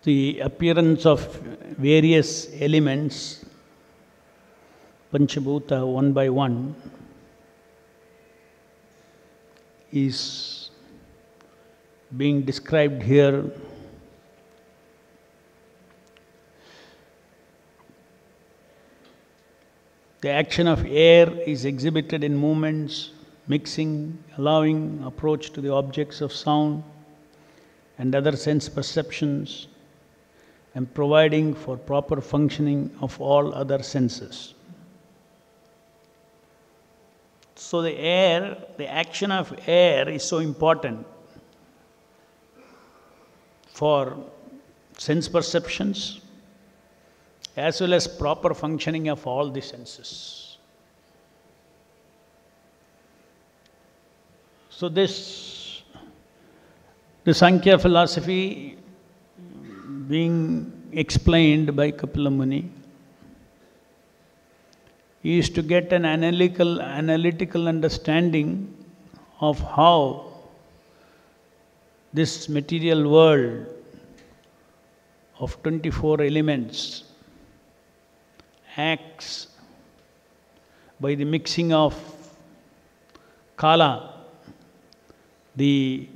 The appearance of various elements, Panchabhuta, one by one, is being described here. The action of air is exhibited in movements, mixing, allowing approach to the objects of sound and other sense perceptions, and providing for proper functioning of all other senses. So the action of air is so important for sense perceptions as well as proper functioning of all the senses. So the Sankhya philosophy being explained by Kapila Muni is to get an analytical understanding of how this material world of 24 elements acts by the mixing of Kala, the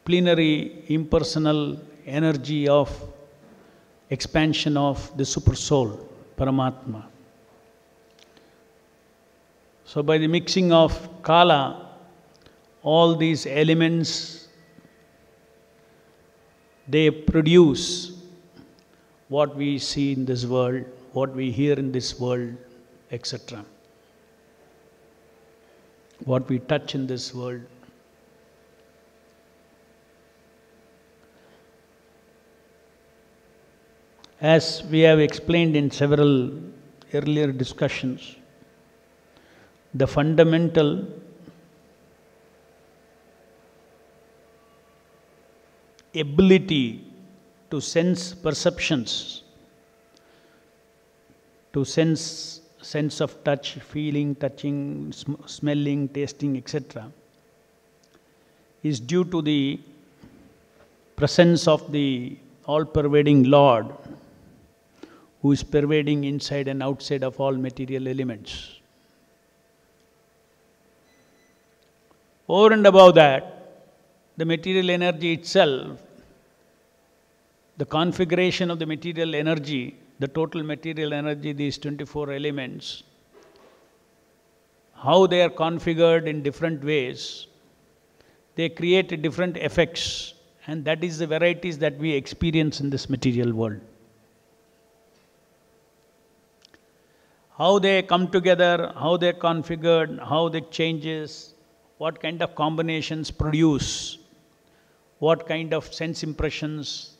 plenary impersonal energy of expansion of the super soul, Paramatma. So by the mixing of Kala, all these elements, they produce what we see in this world, what we hear in this world, etc. What we touch in this world. As we have explained in several earlier discussions, the fundamental ability to sense perceptions, to sense of touch, feeling, touching, smelling, tasting, etc., is due to the presence of the all-pervading Lord, who is pervading inside and outside of all material elements. Over and above that, the material energy itself, the configuration of the material energy, the total material energy, these 24 elements, how they are configured in different ways, they create different effects, and that is the varieties that we experience in this material world. How they come together, how they are configured, how they changes, what kind of combinations produce, what kind of sense impressions.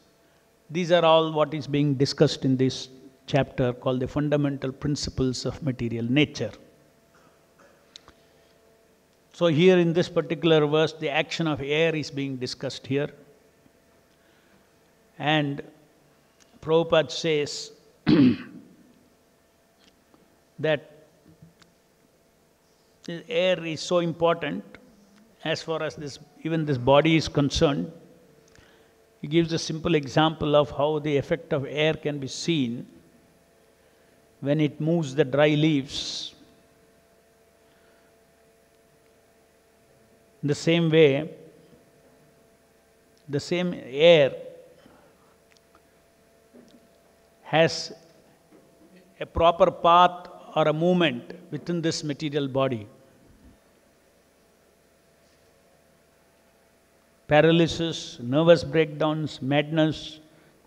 These are all what is being discussed in this chapter called the fundamental principles of material nature. So here in this particular verse, the action of air is being discussed here. And Prabhupada says that the air is so important as far as even this body is concerned. He gives a simple example of how the effect of air can be seen when it moves the dry leaves. In the same way, the same air has a proper path or a movement within this material body. Paralysis, nervous breakdowns, madness,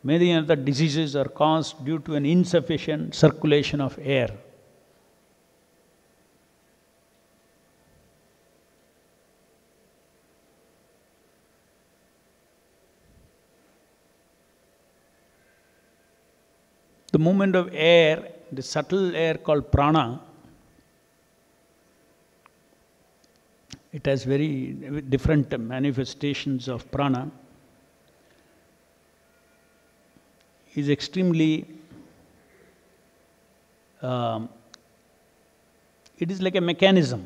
many other diseases are caused due to an insufficient circulation of air. The movement of air, the subtle air called prana, it has very different manifestations of prana, is extremely, it is like a mechanism.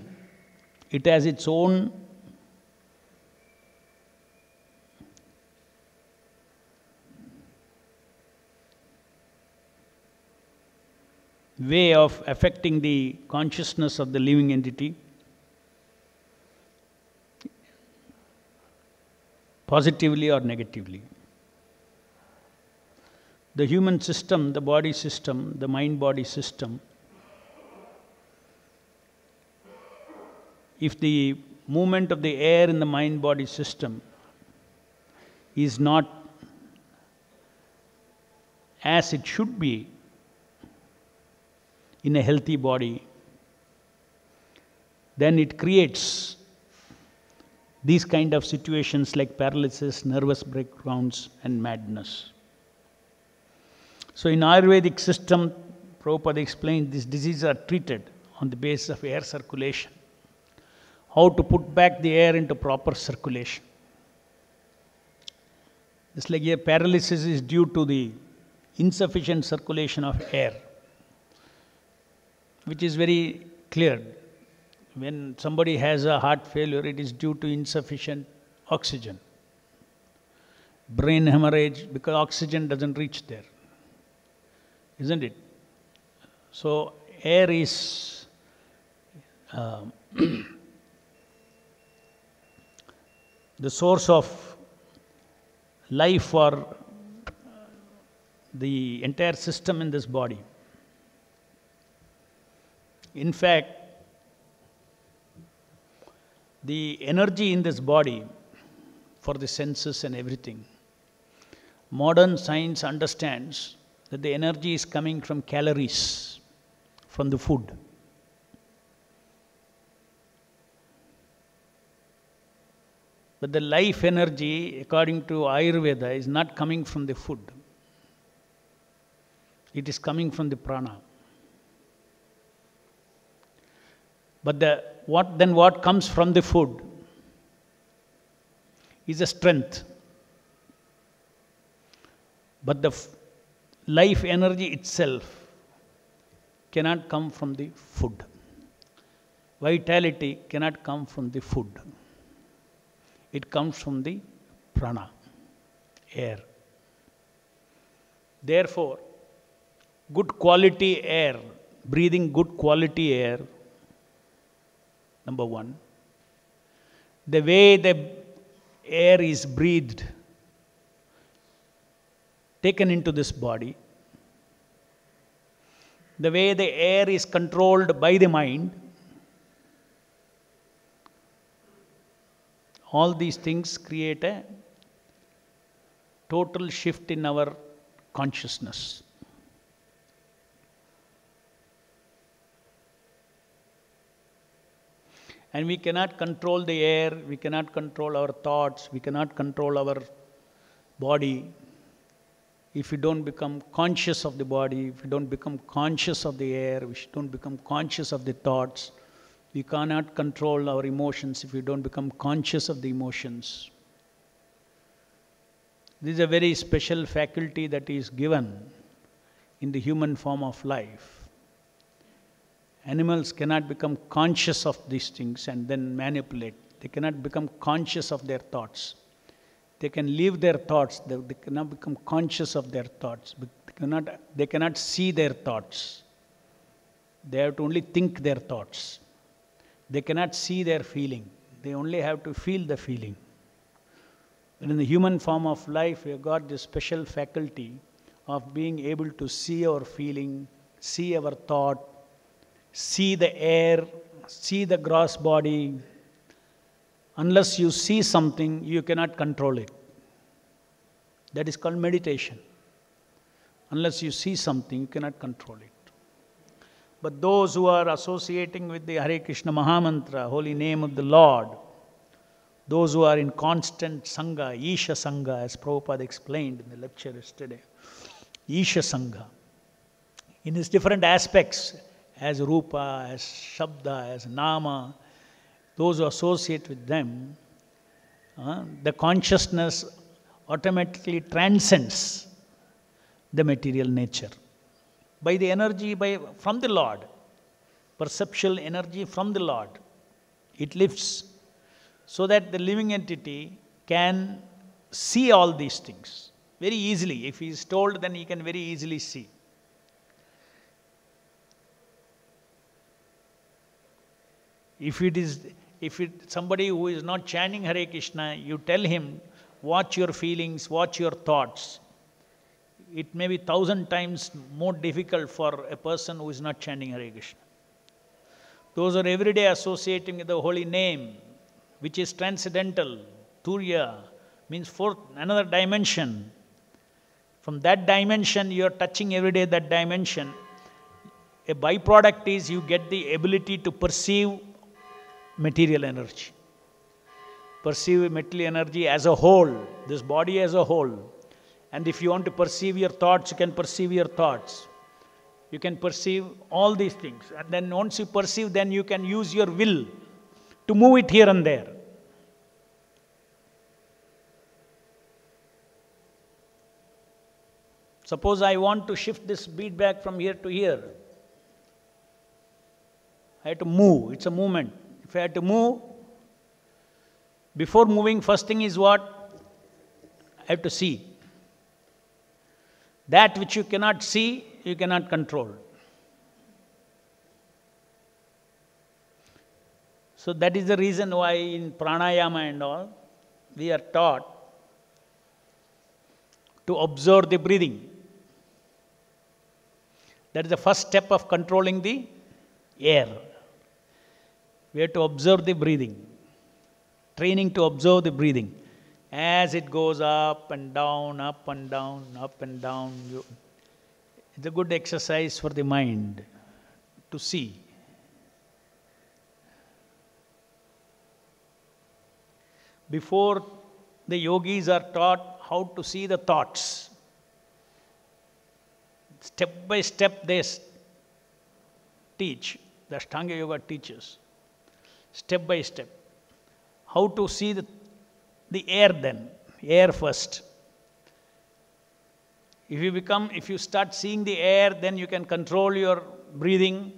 It has its own way of affecting the consciousness of the living entity, positively or negatively. The human system, the body system, the mind-body system, if the movement of the air in the mind-body system is not as it should be in a healthy body, then it creates these kind of situations like paralysis, nervous breakdowns, and madness. So in Ayurvedic system, Prabhupada explained these diseases are treated on the basis of air circulation. How to put back the air into proper circulation. Just like a paralysis is due to the insufficient circulation of air, which is very clear. When somebody has a heart failure, it is due to insufficient oxygen. Brain hemorrhage, because oxygen doesn't reach there. Isn't it? So air is the source of life for the entire system in this body. In fact, the energy in this body for the senses and everything, modern science understands that the energy is coming from calories, from the food. But the life energy, according to Ayurveda, is not coming from the food. It is coming from the prana. But what comes from the food is a strength. But the life energy itself cannot come from the food. Vitality cannot come from the food. It comes from the prana, air. Therefore, good quality air, breathing good quality air, number one. The way the air is breathed, taken into this body, the way the air is controlled by the mind, all these things create a total shift in our consciousness. And we cannot control the air, we cannot control our thoughts, we cannot control our body if we don't become conscious of the body, if we don't become conscious of the air, if we don't become conscious of the thoughts. We cannot control our emotions if we don't become conscious of the emotions. This is a very special faculty that is given in the human form of life. Animals cannot become conscious of these things and then manipulate. They cannot become conscious of their thoughts. They can leave their thoughts. They cannot become conscious of their thoughts. They cannot see their thoughts. They have to only think their thoughts. They cannot see their feeling. They only have to feel the feeling. But in the human form of life, we have got this special faculty of being able to see our feeling, see our thought, see the air, see the gross body. Unless you see something, you cannot control it. That is called meditation. Unless you see something, you cannot control it. But those who are associating with the Hare Krishna Mahamantra, holy name of the Lord, those who are in constant Sangha, Isha Sangha, as Prabhupada explained in the lecture yesterday, Isha Sangha, in its different aspects, as Rupa, as Shabda, as Nama, those who associate with them, the consciousness automatically transcends the material nature. By the energy from the Lord, perceptual energy from the Lord, it lifts so that the living entity can see all these things very easily. If he is told, then he can very easily see. If it is, somebody who is not chanting Hare Krishna, you tell him, watch your feelings, watch your thoughts. It may be 1,000 times more difficult for a person who is not chanting Hare Krishna. Those are every day associating with the holy name, which is transcendental. Turiya means fourth, another dimension. From that dimension, you are touching every day that dimension. A byproduct is you get the ability to perceive material energy. Perceive material energy as a whole, this body as a whole. And if you want to perceive your thoughts, you can perceive your thoughts. You can perceive all these things. And then once you perceive, then you can use your will to move it here and there. Suppose I want to shift this bead bag from here to here. I have to move. It's a movement. If I have to move, before moving, first thing is what? I have to see. That which you cannot see, you cannot control. So that is the reason why in pranayama and all, we are taught to observe the breathing. That is the first step of controlling the air. We have to observe the breathing. Training to observe the breathing. As it goes up and down, up and down, up and down. It's a good exercise for the mind to see. Before, the yogis are taught how to see the thoughts. Step by step they teach. The Ashtanga Yoga teaches. Step by step. How to see the air then. Air first. If you start seeing the air, then you can control your breathing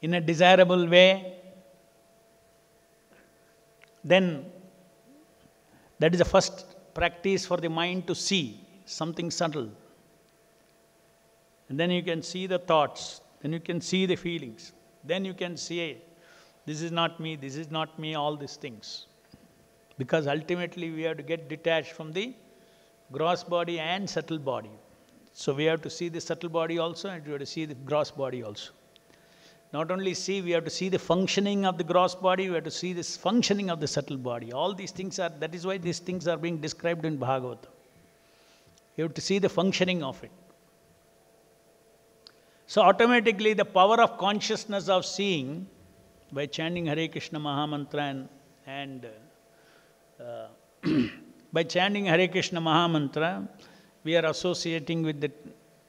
in a desirable way. Then that is the first practice for the mind to see something subtle. And then you can see the thoughts. Then you can see the feelings. Then you can say, this is not me, all these things. Because ultimately we have to get detached from the gross body and subtle body. So we have to see the subtle body also, and we have to see the gross body also. Not only see, we have to see the functioning of the gross body, we have to see this functioning of the subtle body. All these things are, that is why these things are being described in Bhagavata. You have to see the functioning of it. So automatically the power of consciousness of seeing, by chanting Hare Krishna Mahamantra and by chanting Hare Krishna Mahamantra, we are associating with the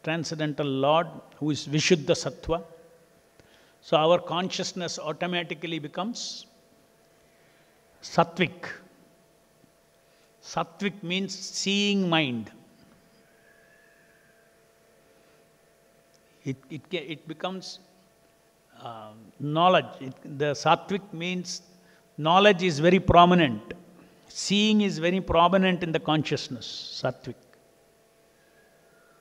transcendental Lord who is Vishuddha Sattva. So our consciousness automatically becomes Sattvic. Sattvic means seeing mind. It becomes knowledge. The Sattvic means knowledge is very prominent. Seeing is very prominent in the consciousness, Sattvic.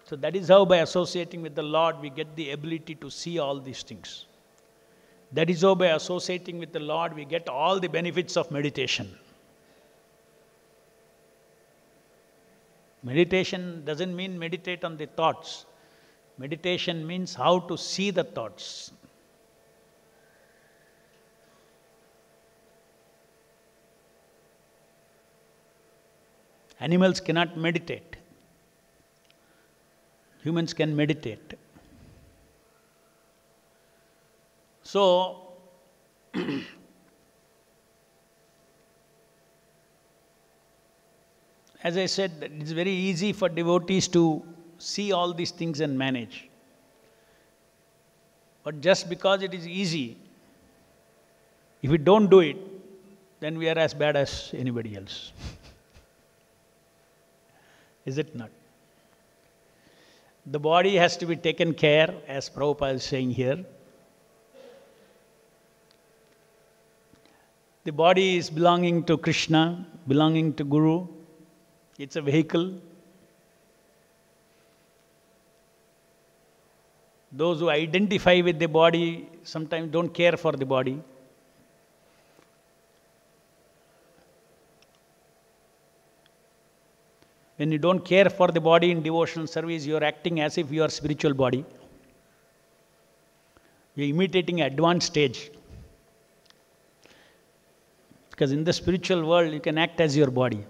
So that is how by associating with the Lord we get the ability to see all these things. That is how by associating with the Lord we get all the benefits of meditation. Meditation doesn't mean meditate on the thoughts. Meditation means how to see the thoughts. Animals cannot meditate. Humans can meditate. So, as I said, it's very easy for devotees to see all these things and manage. But just because it is easy, if we don't do it, then we are as bad as anybody else. Is it not? The body has to be taken care, as Prabhupada is saying here. The body is belonging to Krishna, belonging to Guru. It's a vehicle. Those who identify with the body sometimes don't care for the body. When you don't care for the body in devotional service, you are acting as if you are spiritual body. You are imitating advanced stage. Because in the spiritual world, you can act as your body.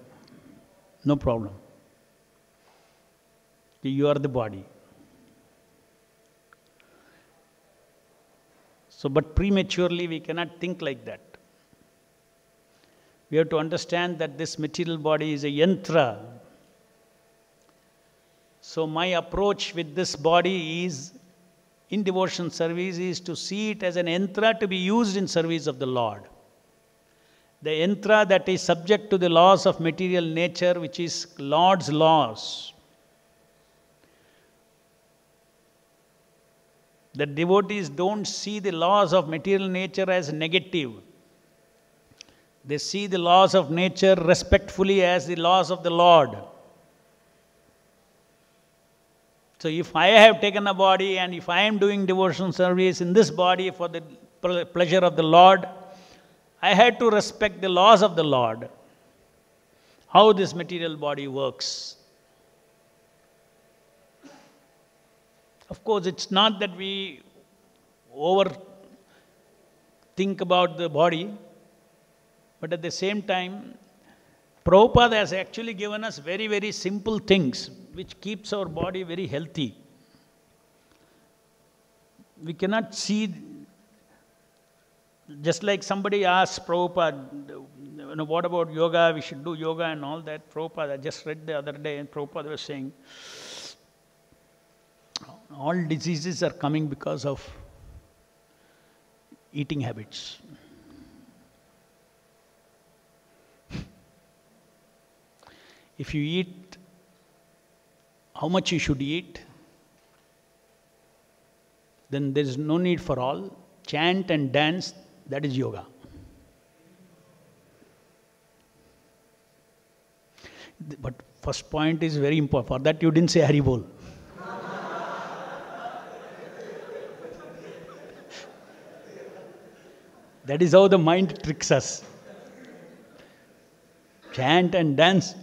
No problem. You are the body. So, but prematurely, we cannot think like that. We have to understand that this material body is a yantra. So my approach with this body is, in devotion service, is to see it as an yantra to be used in service of the Lord. The yantra that is subject to the laws of material nature, which is Lord's laws. The devotees don't see the laws of material nature as negative. They see the laws of nature respectfully as the laws of the Lord. So if I have taken a body and if I am doing devotional service in this body for the pleasure of the Lord, I had to respect the laws of the Lord, how this material body works. Of course, it's not that we think about the body, but at the same time, Prabhupada has actually given us very, very simple things which keeps our body very healthy. We cannot see, just like somebody asked Prabhupada, what about yoga, we should do yoga and all that. Prabhupada, I just read the other day, and Prabhupada was saying, all diseases are coming because of eating habits. If you eat how much you should eat, then there is no need for all. Chant and dance, that is yoga. But first point is very important. For that you didn't say Haribol. That is how the mind tricks us. Chant and dance.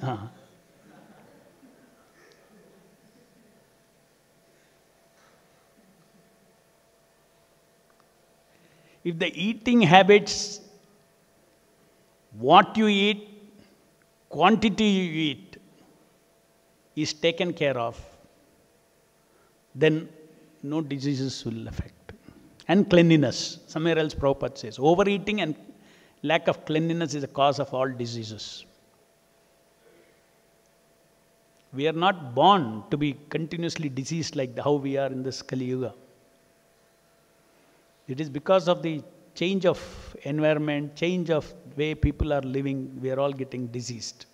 If the eating habits, what you eat, quantity you eat, is taken care of, then no diseases will affect. And cleanliness. Somewhere else Prabhupada says, overeating and lack of cleanliness is the cause of all diseases. We are not born to be continuously diseased like how we are in this Kali Yuga. It is because of the change of environment, change of way people are living, we are all getting diseased.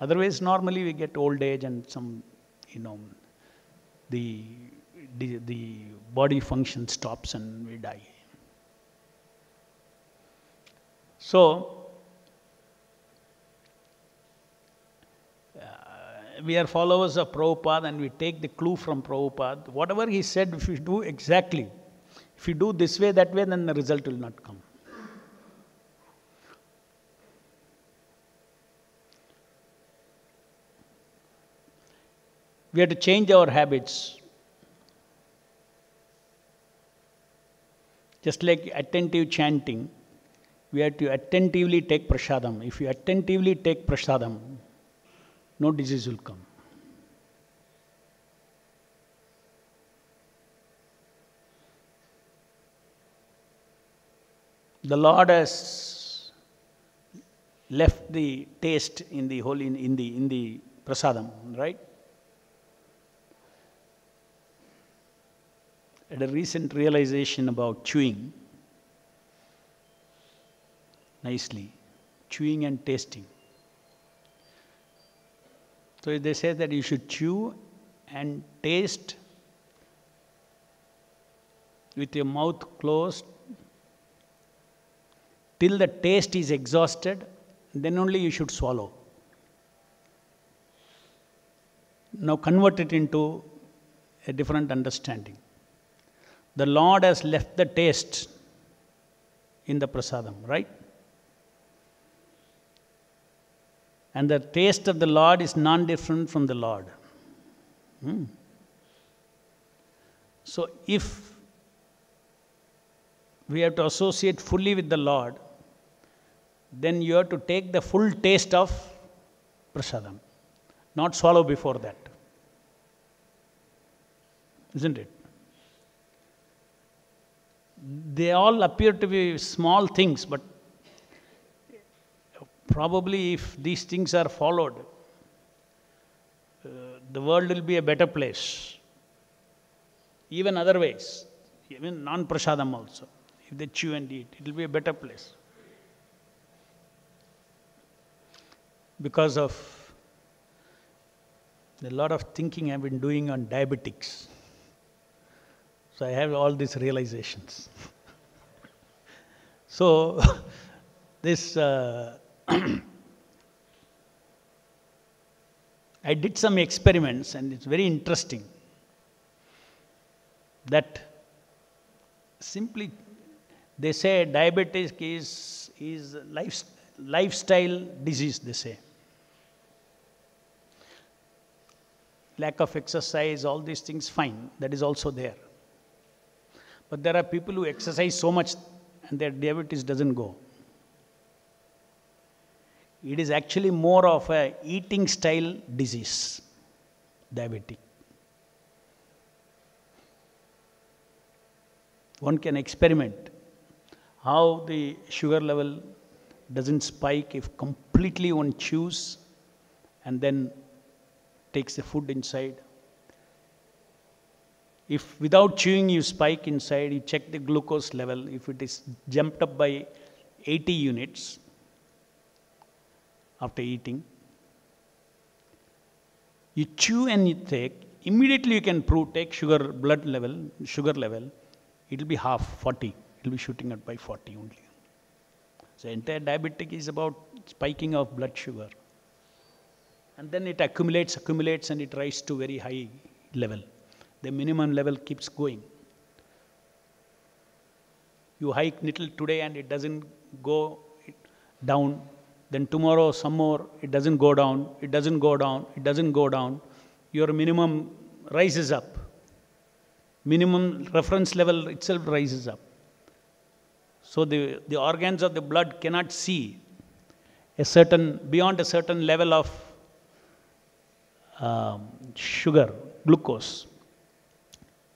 Otherwise, normally we get old age and some, the body function stops and we die. So, we are followers of Prabhupada and we take the clue from Prabhupada. Whatever he said, if we do exactly, if you do this way, that way, then the result will not come. We have to change our habits. Just like attentive chanting, we have to attentively take prasadam. If you attentively take prasadam, no disease will come. The Lord has left the taste in the holy in the prasadam, right? At a recent realization about chewing, nicely, chewing and tasting. So they say that you should chew and taste with your mouth closed till the taste is exhausted, then only you should swallow. Now convert it into a different understanding. The Lord has left the taste in the prasadam, right? And the taste of the Lord is non-different from the Lord. So if we have to associate fully with the Lord, then you have to take the full taste of prasadam, not swallow before that. Isn't it? They all appear to be small things, but probably if these things are followed, the world will be a better place. Even other ways, even non-prasadam also. If they chew and eat, it will be a better place. Because of a lot of thinking I've been doing on diabetics. So I have all these realizations. So this, I did some experiments and it's very interesting that simply they say diabetes is lifestyle disease, they say. Lack of exercise, all these things, fine, that is also there. But there are people who exercise so much and their diabetes doesn't go. It is actually more of a eating style disease, diabetic. One can experiment how the sugar level doesn't spike if completely one chews and then takes the food inside. If without chewing you spike inside, you check the glucose level. If it is jumped up by 80 units after eating, you chew and you take, immediately you can prove, take sugar level, it will be half, 40. It will be shooting up by 40 only. So entire diabetic is about spiking of blood sugar. And then it accumulates and it rises to very high level. The minimum level keeps going. You hike little today and it doesn't go down. Then tomorrow some more, it doesn't go down, it doesn't go down, it doesn't go down. Your minimum rises up. Minimum reference level itself rises up. So the organs of the blood cannot see beyond a certain level of sugar, glucose.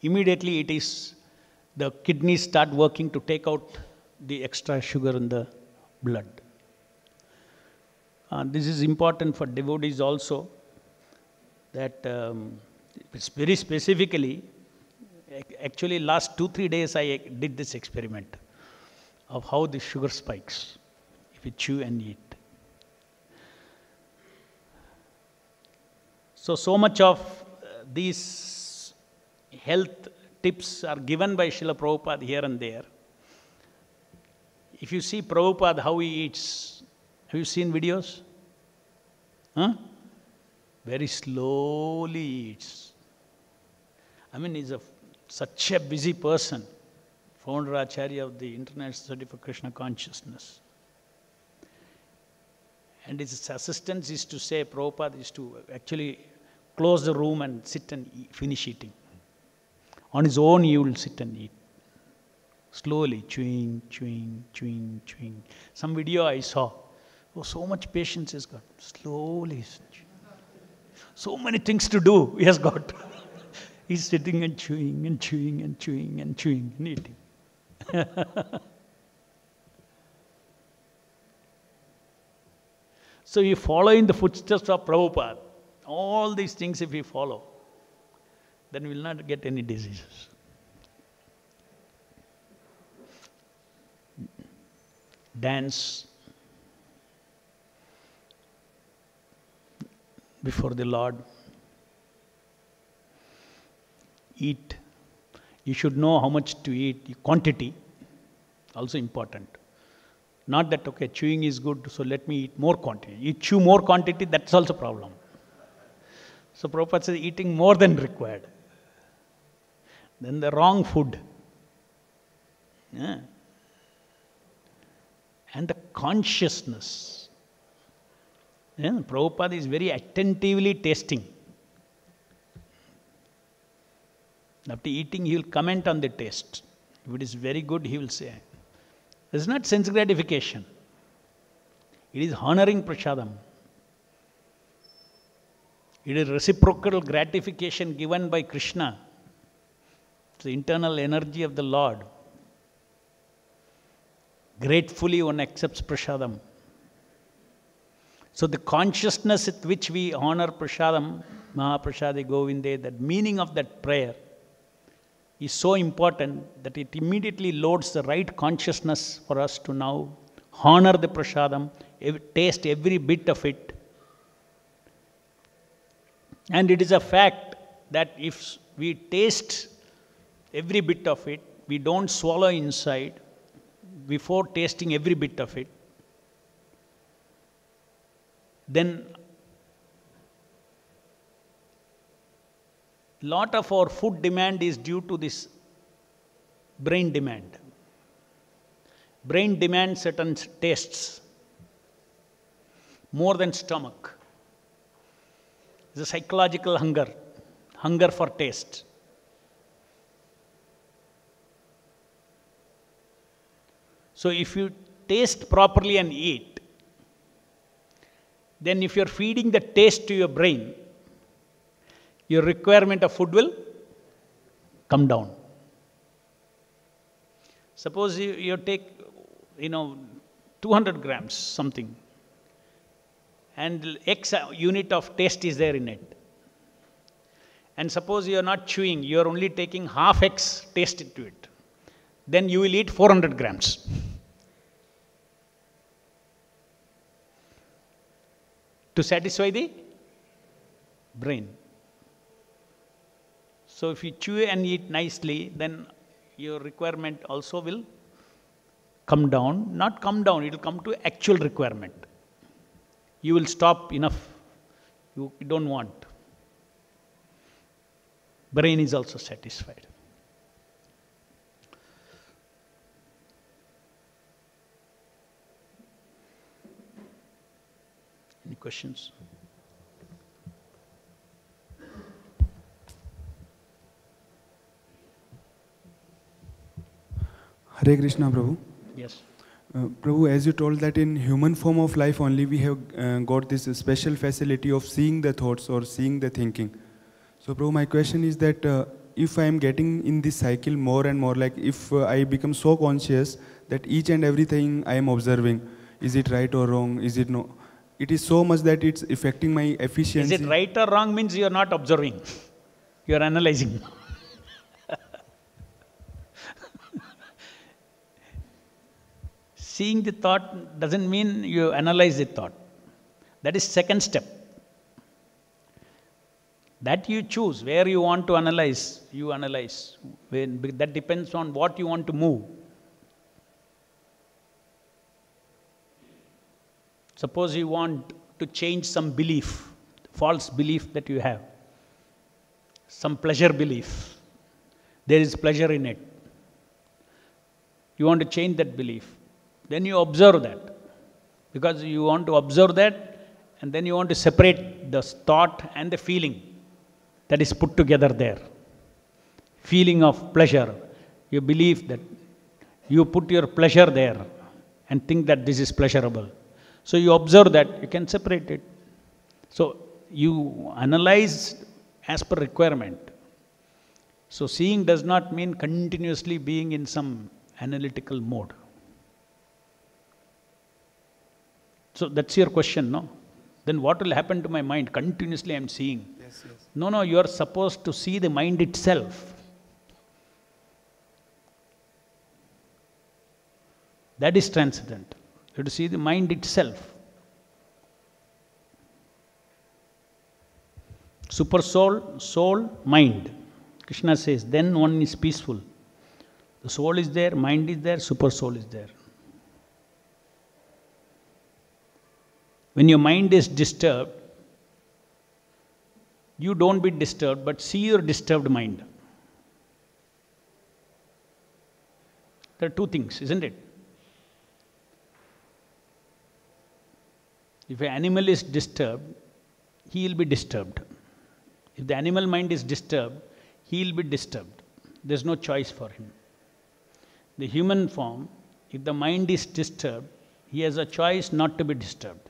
Immediately the kidneys start working to take out the extra sugar in the blood. This is important for devotees also, that very specifically, actually last 2-3 days I did this experiment of how the sugar spikes if you chew and eat. So much of these health tips are given by Srila Prabhupada here and there. If you see Prabhupada, how he eats, have you seen videos? Very slowly eats. I mean, he's such a busy person, founder Acharya of the International Society for Krishna Consciousness. And his assistants is to say, Prabhupada is to actually close the room and sit and finish eating. On his own, he will sit and eat. Slowly, chewing. Some video I saw. Oh, so much patience he's got. Slowly. So many things to do he has got. He's sitting and chewing and eating. So you follow in the footsteps of Prabhupada. All these things if we follow, then we will not get any diseases. Dance before the Lord. Eat. You should know how much to eat. Quantity, also important. Not that, okay, chewing is good, so let me eat more quantity. You chew more quantity, that's also a problem. So Prabhupada says eating more than required. Then the wrong food. Yeah. And the consciousness. Yeah, Prabhupada is very attentively tasting. After eating, he will comment on the taste. If it is very good, he will say. It is not sense gratification. It is honoring prasadam. It is reciprocal gratification given by Krishna. It's the internal energy of the Lord. Gratefully one accepts prasadam. So the consciousness with which we honor prasadam, Mahaprasade Govinde, that meaning of that prayer is so important that it immediately loads the right consciousness for us to now honor the prasadam, taste every bit of it. And it is a fact that if we taste every bit of it, we don't swallow inside before tasting every bit of it, then lot of our food demand is due to this brain demand. Brain demands certain tastes more than stomach. It's a psychological hunger for taste. So if you taste properly and eat, then if you're feeding the taste to your brain, your requirement of food will come down. Suppose you take, 200 grams something, and X unit of taste is there in it. And suppose you are not chewing, you are only taking half X taste into it. Then you will eat 400 grams. To satisfy the brain. So if you chew and eat nicely, then your requirement also will come down. Not come down, it will come to actual requirement. You will stop enough. You don't want. Brain is also satisfied. Any questions? Hare Krishna, Prabhu. Yes. Prabhu, as you told that in human form of life only we have got this special facility of seeing the thoughts or seeing the thinking. So Prabhu, my question is that if I am getting in this cycle more and more, like if I become so conscious that each and everything I am observing, is it right or wrong, is it no? It is so much that it's affecting my efficiency. Is it right or wrong means you are not observing. You are analyzing. Seeing the thought doesn't mean you analyze the thought. That is second step. That you choose. Where you want to analyze, you analyze. That depends on what you want to move. Suppose you want to change some belief, false belief that you have. Some pleasure belief. There is pleasure in it. You want to change that belief. Then you observe that. Because you want to observe that, and then you want to separate the thought and the feeling that is put together there. Feeling of pleasure. You believe that you put your pleasure there and think that this is pleasurable. So you observe that, you can separate it. So you analyze as per requirement. So seeing does not mean continuously being in some analytical mode. So that's your question, no? Then what will happen to my mind? Continuously I am seeing. Yes. No, you are supposed to see the mind itself. That is transcendental. You have to see the mind itself. Super soul, mind. Krishna says, then one is peaceful. The soul is there, mind is there, super soul is there. When your mind is disturbed, you don't be disturbed, but see your disturbed mind. There are two things, isn't it? If an animal is disturbed, he will be disturbed. If the animal mind is disturbed, he will be disturbed. There's no choice for him. The human form, if the mind is disturbed, he has a choice not to be disturbed.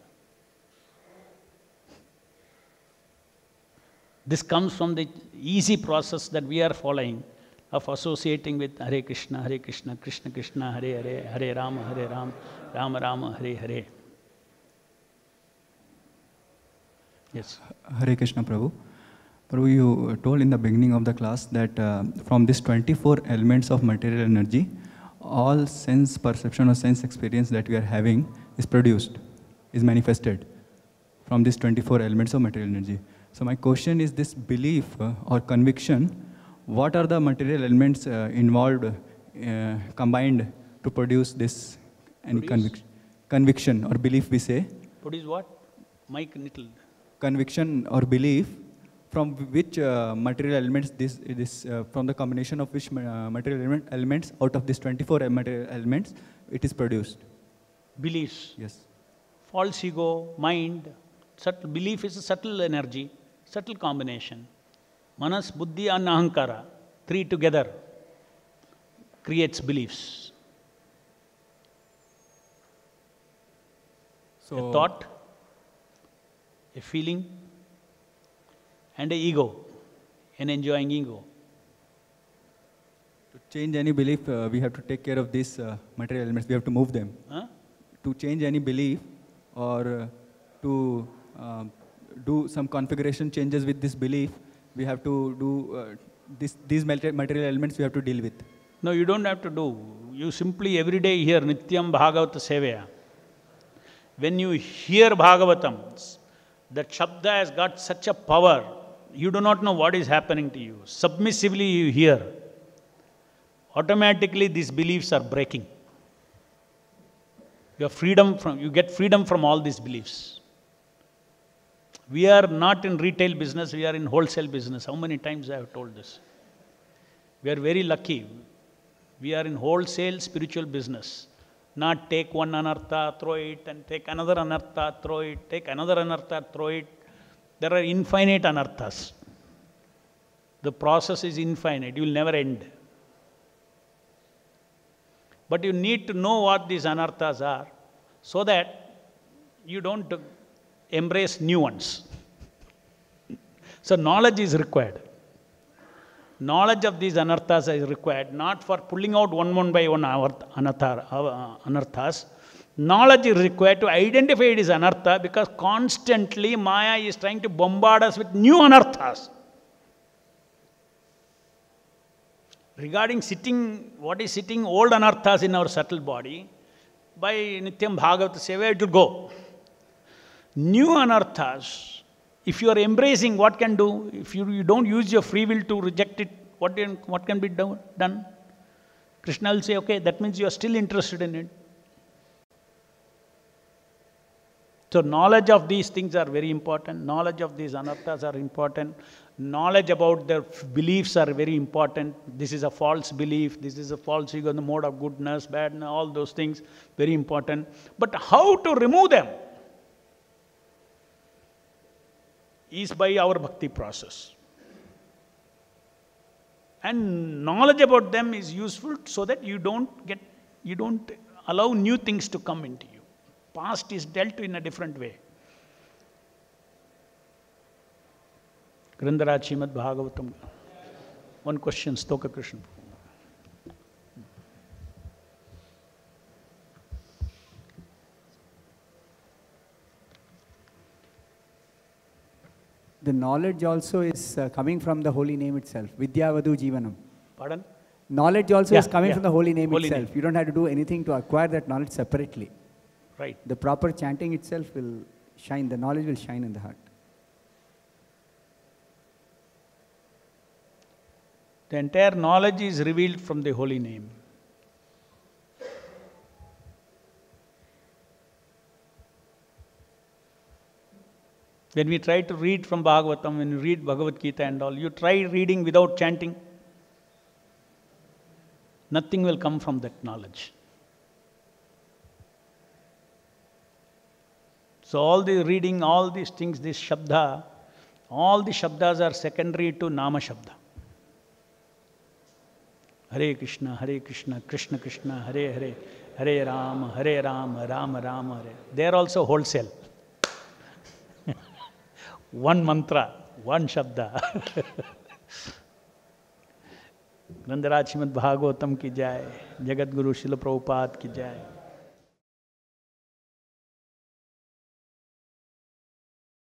This comes from the easy process that we are following of associating with Hare Krishna, Krishna Krishna, Hare Hare, Hare Rama, Rama Rama, Hare Hare. Yes. Hare Krishna, Prabhu. Prabhu, you told in the beginning of the class that from these 24 elements of material energy, all sense perception or sense experience that we are having is produced, is manifested from these 24 elements of material energy. So my question is, this belief or conviction, what are the material elements involved, combined to produce this conviction or belief, we say? Produce what? Mike little. Conviction or belief, from which material elements from the combination of which material elements out of these 24 material elements it is produced? Beliefs. Yes. False ego, mind, subtle belief is a subtle energy, subtle combination. Manas, Buddhi and Ahankara, three together creates beliefs. So, a thought, a feeling, and an ego, an enjoying ego. To change any belief, we have to take care of these material elements. We have to move them. Huh? To change any belief or to do some configuration changes with this belief, we have to do these material elements we have to deal with. No, you don't have to do. You simply every day hear Nityam Bhagavata Sevaya. When you hear Bhagavatam, that Shabda has got such a power, you do not know what is happening to you. Submissively you hear. Automatically these beliefs are breaking. You get freedom from all these beliefs. We are not in retail business, we are in wholesale business. How many times I have told this? We are very lucky. We are in wholesale spiritual business. Not take one anartha, throw it, and take another anartha, throw it, take another anartha, throw it. There are infinite anarthas. The process is infinite, you will never end. But you need to know what these anarthas are so that you don't embrace new ones. So knowledge is required. Knowledge of these anarthas is required, not for pulling out one by one anarthas. Knowledge is required to identify it as anartha, because constantly Maya is trying to bombard us with new anarthas. Regarding what is sitting old anarthas in our subtle body, by Nityam Bhagavata Seva it will go. New anarthas, if you are embracing, what can do? If you don't use your free will to reject it, what can be done? Krishna will say, okay, that means you are still interested in it. So knowledge of these things are very important. Knowledge of these anarthas are important. Knowledge about their beliefs are very important. This is a false belief. This is a false ego, the mode of goodness, badness, all those things, very important. But how to remove them is by our bhakti process. And knowledge about them is useful so that you don't allow new things to come into you. Past is dealt in a different way. Grandaraj Srimad Bhagavatam. One question, Stoka Krishna. The knowledge also is coming from the holy name itself. Vidyavadu Jivanam. Pardon? Knowledge also is coming from the holy name Holy itself. name. You don't have to do anything to acquire that knowledge separately. Right. The proper chanting itself will shine, the knowledge will shine in the heart. The entire knowledge is revealed from the holy name. When we try to read from Bhagavatam, when you read Bhagavad Gita and all, you try reading without chanting. Nothing will come from that knowledge. So all the reading, all these things, this Shabda, all the Shabdas are secondary to Nama Shabda. Hare Krishna, Krishna Krishna, Hare Hare, Hare Rama, Rama Rama, Hare. They are also wholesale. One mantra, one Shabda. Grandharaj Srimad Bhagavatam ki jai, Jagat Guru Srila Prabhupada ki jai.